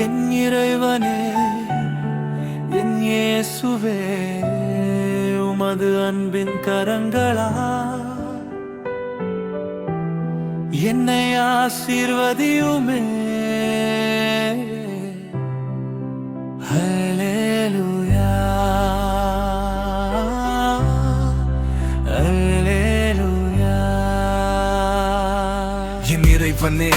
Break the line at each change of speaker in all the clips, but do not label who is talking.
என் இறைவனே என் இயேசுவே உமது அன்பின் கரங்களா என்னை ஆசீர்வதியுமே. ஹல்லேலூயா ஹல்லேலூயா.
என் இறைவனே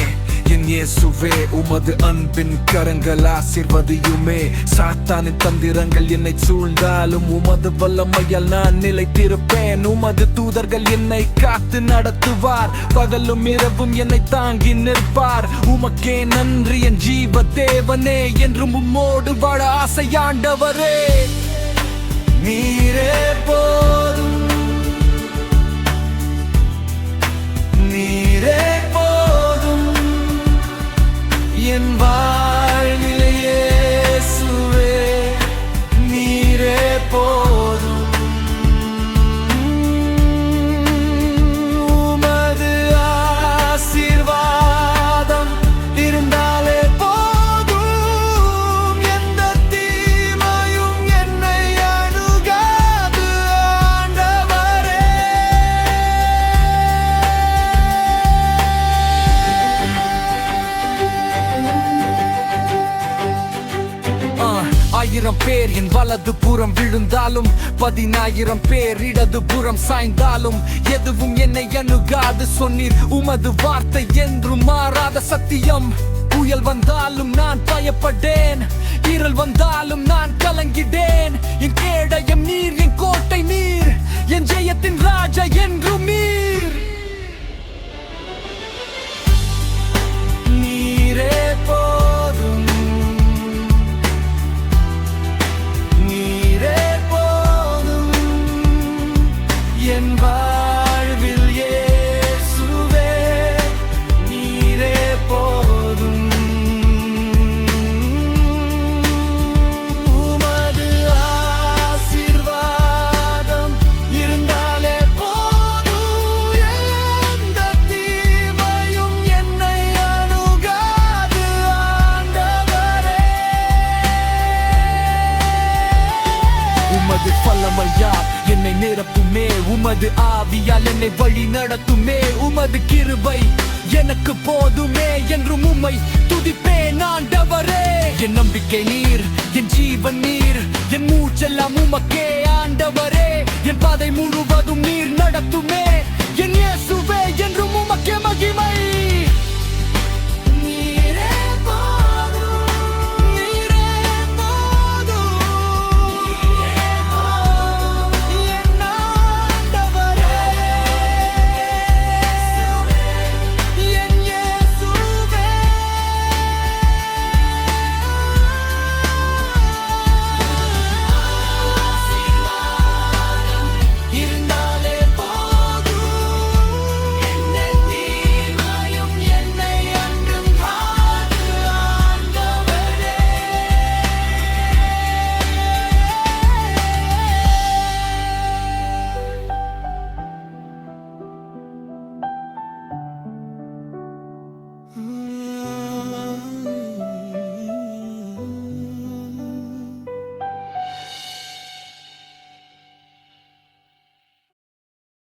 என் இயேசுவே உமது அன்பின் கரங்கள் ஆசீர்வதியுமே. சாத்தானின் தந்திரங்கள் என்னை சூழ்ந்தாலும் உமது வல்லமையால் நான் நிலைத்திருப்பேன். உமது தூதர்கள் என்னை காத்து நடத்துவார், பகலும் இரவும் என்னை தாங்கி நிற்பார். உமக்கே நன்றி என் ஜீவ தேவனே, என்றும் உம்மோடு வாழ ஆசையாண்டவரே.
நீரே போதும் நீரே போதும் என் வாழ்வில் இயேசுவே நீரே போதும். உமது ஆசீர்வாதம் இருந்தாலே போதும், எந்த தீமையும் என்னை அணுகாது ஆண்டவரே.
ஆயிரம் பேர் என் வலது புறம் விழுந்தாலும், 10,000 பேர் இடது புறம் சாய்ந்தாலும், எதுவும் என்னை அணுகாது சொன்னீர். உமது வார்த்தை என்றும் மாறாத சத்தியம். புயல் வந்தாலும் நான் பயப்படேன், இருள் வந்தாலும் நான் கலங்கிடேன். என் கேடயம் நீர், என் கோட்டை நீர், என் ஜெயத்தின் ராஜா என்றும் நீர்.
நீரே போதும் நீரே போதும் என் வாழ்வில் இயேசுவே நீரே போதும். உமது ஆசீர்வாதம் இருந்தாலே போதும், எந்த தீமையும் என்னை அணுகாது ஆண்டவரே.
உமது வல்லமையால் என்னை நிரப்புமே, உமது ஆவியால் என்னை வழி நடத்துமே. உமது கிருபை எனக்கு போதுமே, என்றும் உம்மை துதிப்பேன் ஆண்டவரே. என் நம்பிக்கை நீர், என் ஜீவன் நீர், என் மூச்செல்லாம் உமக்கே ஆண்டவரே. என் பாதை முழுவதும் நீர் நடத்துமே, என் இயேசுவே என்றும் உமக்கே மகிமை.